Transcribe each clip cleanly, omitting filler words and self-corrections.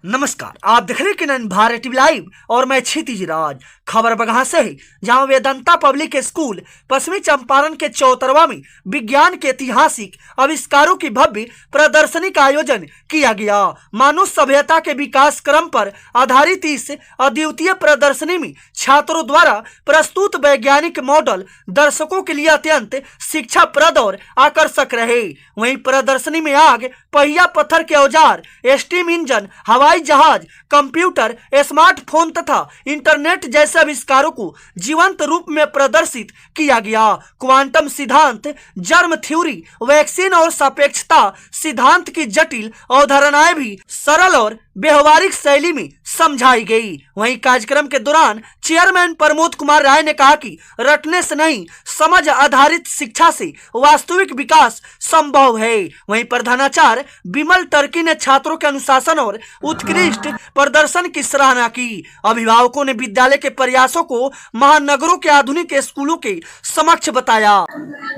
नमस्कार, आप देख रहे हैं भारत टीवी लाइव और मैं क्षितिज राज। खबर बगहा से है, जहां वेदांता पब्लिक स्कूल पश्चिमी चंपारण के चौतरवा में विज्ञान के ऐतिहासिक आविष्कारों की भव्य प्रदर्शनी का आयोजन किया गया। मानव सभ्यता के विकास क्रम पर आधारित इस अद्वितीय प्रदर्शनी में छात्रों द्वारा प्रस्तुत वैज्ञानिक मॉडल दर्शकों के लिए अत्यंत शिक्षाप्रद और आकर्षक रहे। वहीं प्रदर्शनी में आग, पहिया पत्थर के औजार, स्टीम इंजन, हवाई जहाज, कंप्यूटर, स्मार्टफोन तथा इंटरनेट जैसे आविष्कारों को जीवंत रूप में प्रदर्शित किया गया। क्वांटम सिद्धांत, जर्म थ्योरी, वैक्सीन और सापेक्षता सिद्धांत की जटिल अवधारणाएं भी सरल और व्यवहारिक शैली में समझाई गई। वहीं कार्यक्रम के दौरान चेयरमैन प्रमोद कुमार राय ने कहा कि रटने से नहीं, समझ आधारित शिक्षा से वास्तविक विकास संभव है। वहीं प्रधानाचार्य विमल टर्की ने छात्रों के अनुशासन और उत्कृष्ट प्रदर्शन की सराहना की। अभिभावकों ने विद्यालय के प्रयासों को महानगरों के आधुनिक स्कूलों के समक्ष बताया।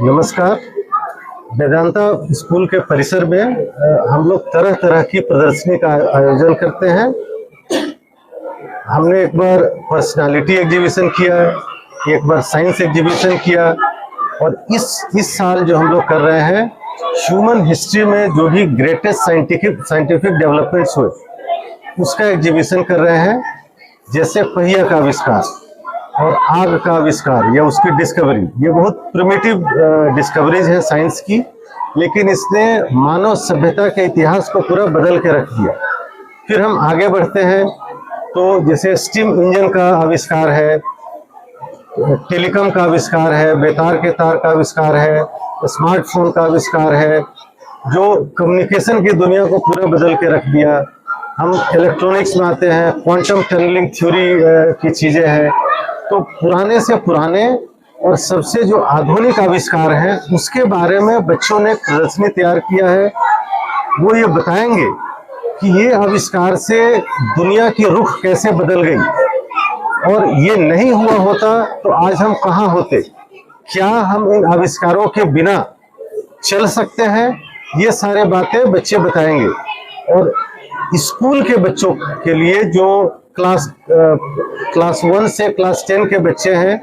नमस्कार, वेदांता स्कूल के परिसर में हम लोग तरह तरह की प्रदर्शनी का आयोजन करते हैं। हमने एक बार पर्सनालिटी एग्जीबिशन किया, एक बार साइंस एग्जीबिशन किया और इस साल जो हम लोग कर रहे हैं, ह्यूमन हिस्ट्री में जो भी ग्रेटेस्ट साइंटिफिक डेवलपमेंट्स हुए उसका एग्जीबिशन कर रहे हैं। जैसे पहिया का आविष्कार और आग का आविष्कार या उसकी डिस्कवरी, ये बहुत प्रिमिटिव डिस्कवरीज है साइंस की, लेकिन इसने मानव सभ्यता के इतिहास को पूरा बदल के रख दिया। फिर हम आगे बढ़ते हैं तो जैसे स्टीम इंजन का आविष्कार है, टेलीकॉम का आविष्कार है, बेतार के तार का आविष्कार है, स्मार्टफोन का आविष्कार है, जो कम्युनिकेशन की दुनिया को पूरा बदल के रख दिया। हम इलेक्ट्रॉनिक्स में आते हैं, क्वांटम टनलिंग थ्योरी की चीज़ें हैं। तो पुराने से पुराने और सबसे जो आधुनिक आविष्कार हैं उसके बारे में बच्चों ने प्रदर्शनी तैयार किया है। वो ये बताएंगे कि ये आविष्कार से दुनिया की रुख कैसे बदल गई और ये नहीं हुआ होता तो आज हम कहाँ होते, क्या हम इन आविष्कारों के बिना चल सकते हैं, ये सारे बातें बच्चे बताएंगे। और स्कूल के बच्चों के लिए जो क्लास 1 से क्लास 10 के बच्चे हैं,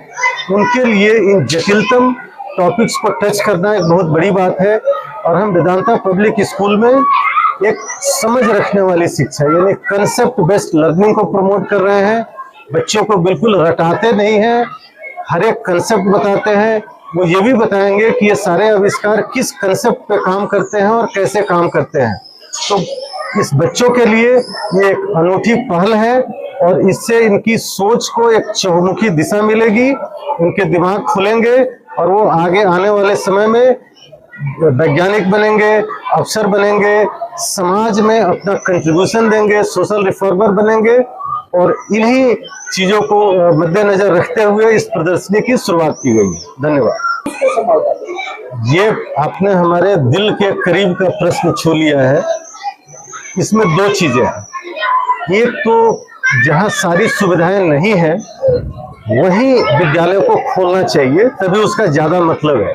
उनके लिए इन जटिलतम टॉपिक्स को टच करना एक बहुत बड़ी बात है। और हम वेदांता पब्लिक स्कूल में एक समझ रखने वाली शिक्षा यानी कंसेप्ट बेस्ड लर्निंग को प्रमोट कर रहे हैं। बच्चों को बिल्कुल रटाते नहीं हैं, हर एक कंसेप्ट बताते हैं। वो ये भी बताएंगे कि ये सारे आविष्कार किस कंसेप्ट पे काम करते हैं और कैसे काम करते हैं। तो इस बच्चों के लिए ये एक अनूठी पहल है और इससे इनकी सोच को एक चहुमुखी दिशा मिलेगी, उनके दिमाग खुलेंगे और वो आगे आने वाले समय में वैज्ञानिक बनेंगे, अफसर बनेंगे, समाज में अपना कंट्रीब्यूशन देंगे, सोशल रिफॉर्मर बनेंगे। और इन्हीं चीजों को मद्देनजर रखते हुए इस प्रदर्शनी की शुरुआत की गई है। धन्यवाद। ये आपने हमारे दिल के करीब का प्रश्न छू लिया है। इसमें दो चीजें हैं। एक तो जहाँ सारी सुविधाएं नहीं है वहीं विद्यालय को खोलना चाहिए, तभी उसका ज्यादा मतलब है।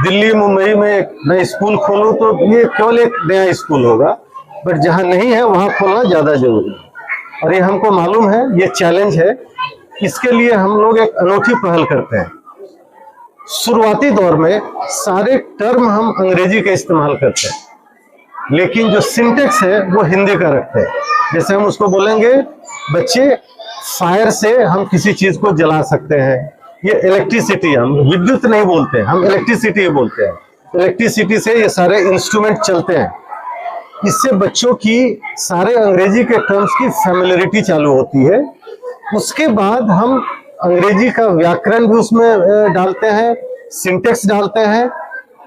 दिल्ली मुंबई में एक नया स्कूल खोलूं तो ये केवल एक नया स्कूल होगा, बट जहाँ नहीं है वहाँ खोलना ज्यादा जरूरी है और ये हमको मालूम है, ये चैलेंज है। इसके लिए हम लोग एक अनोखी पहल करते हैं। शुरुआती दौर में सारे टर्म हम अंग्रेजी का इस्तेमाल करते हैं, लेकिन जो सिंटेक्स है वो हिंदी का रखते हैं। जैसे हम उसको बोलेंगे, बच्चे फायर से हम किसी चीज को जला सकते हैं, ये इलेक्ट्रिसिटी, हम विद्युत नहीं बोलते हैं, हम इलेक्ट्रिसिटी बोलते हैं। इलेक्ट्रिसिटी से ये सारे इंस्ट्रूमेंट चलते हैं। इससे बच्चों की सारे अंग्रेजी के टर्म्स की फैमिलियरिटी चालू होती है। उसके बाद हम अंग्रेजी का व्याकरण भी उसमें डालते हैं, सिंटेक्स डालते हैं।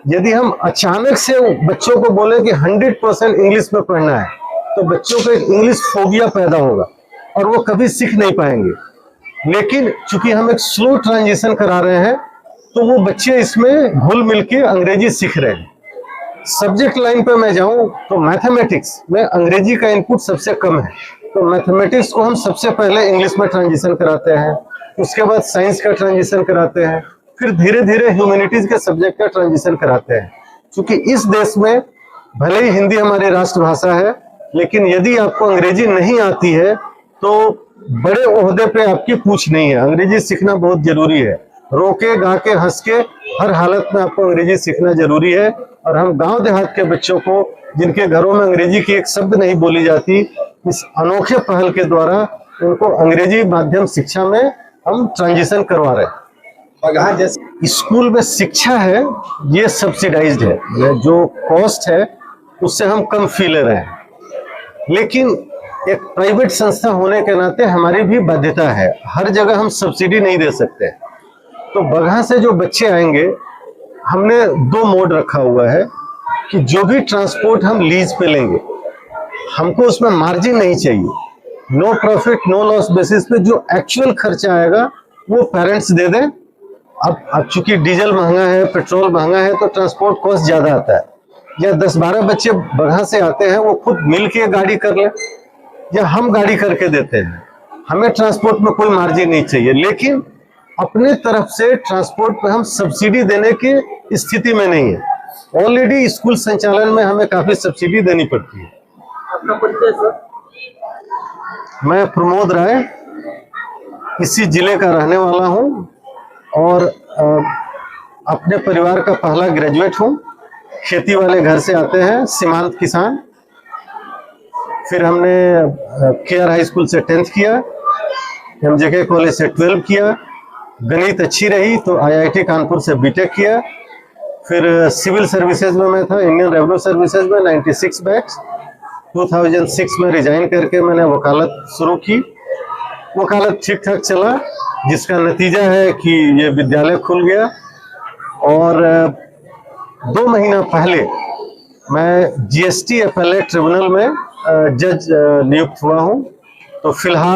यदि हम अचानक से बच्चों को बोले कि 100% इंग्लिश में पढ़ना है तो बच्चों को एक इंग्लिश फोबिया पैदा होगा और वो कभी सीख नहीं पाएंगे। लेकिन चूंकि हम एक स्लो ट्रांजिशन करा रहे हैं तो वो बच्चे इसमें घुल मिल के अंग्रेजी सीख रहे हैं। सब्जेक्ट लाइन पे मैं जाऊं तो मैथमेटिक्स में अंग्रेजी का इनपुट सबसे कम है, तो मैथमेटिक्स को हम सबसे पहले इंग्लिश में ट्रांजिशन कराते हैं, उसके बाद साइंस का ट्रांजिशन कराते हैं, फिर धीरे धीरे ह्यूमैनिटीज के सब्जेक्ट का ट्रांजिशन कराते हैं। क्योंकि इस देश में भले ही हिंदी हमारी राष्ट्रभाषा है, लेकिन यदि आपको अंग्रेजी नहीं आती है तो बड़े ओहदे पे आपकी पूछ नहीं है। अंग्रेजी सीखना बहुत जरूरी है। रोके गा के हंस के हर हालत में आपको अंग्रेजी सीखना जरूरी है। और हम गांव देहात के बच्चों को, जिनके घरों में अंग्रेजी की एक शब्द नहीं बोली जाती, इस अनोखे पहल के द्वारा उनको अंग्रेजी माध्यम शिक्षा में हम ट्रांजिशन करवा रहे हैं। जैसे स्कूल में शिक्षा है ये सब्सिडाइज्ड है, ये जो कॉस्ट है उससे हम कम फी ले रहे हैं। लेकिन एक प्राइवेट संस्था होने के नाते हमारी भी बाध्यता है, हर जगह हम सब्सिडी नहीं दे सकते। तो बगहा से जो बच्चे आएंगे, हमने 2 मोड रखा हुआ है कि जो भी ट्रांसपोर्ट हम लीज पे लेंगे, हमको उसमें मार्जिन नहीं चाहिए। No profit no loss basis पे जो एक्चुअल खर्चा आएगा वो पेरेंट्स दे दें। अब चूंकि डीजल महंगा है, पेट्रोल महंगा है, तो ट्रांसपोर्ट कॉस्ट ज्यादा आता है। या 10-12 बच्चे बगहा से आते हैं, वो खुद मिल के गाड़ी कर ले, या हम गाड़ी करके देते हैं। हमें ट्रांसपोर्ट में कोई मार्जिन नहीं चाहिए, लेकिन अपने तरफ से ट्रांसपोर्ट पे हम सब्सिडी देने की स्थिति में नहीं है। ऑलरेडी स्कूल संचालन में हमें काफी सब्सिडी देनी पड़ती है। आपका परिचय सर? मैं प्रमोद राय इसी जिले का रहने वाला हूं और अपने परिवार का पहला ग्रेजुएट हूं। खेती वाले घर से आते हैं, सीमांत किसान। फिर हमने केआर हाई स्कूल से 10th किया, एमजेके कॉलेज से 12 किया। गणित अच्छी रही तो आईआईटी कानपुर से बीटेक किया। फिर सिविल सर्विसेज में मैं था, इंडियन रेवेन्यू सर्विसेज में 96 बैच। 2006 में रिजाइन करके मैंने वकालत शुरू की। वकालत ठीक ठाक चला, जिसका नतीजा है कि ये विद्यालय खुल गया। और 2 महीना पहले मैं जीएसटी अपीलेट ट्रिब्यूनल में जज नियुक्त हुआ हूं। तो फिलहाल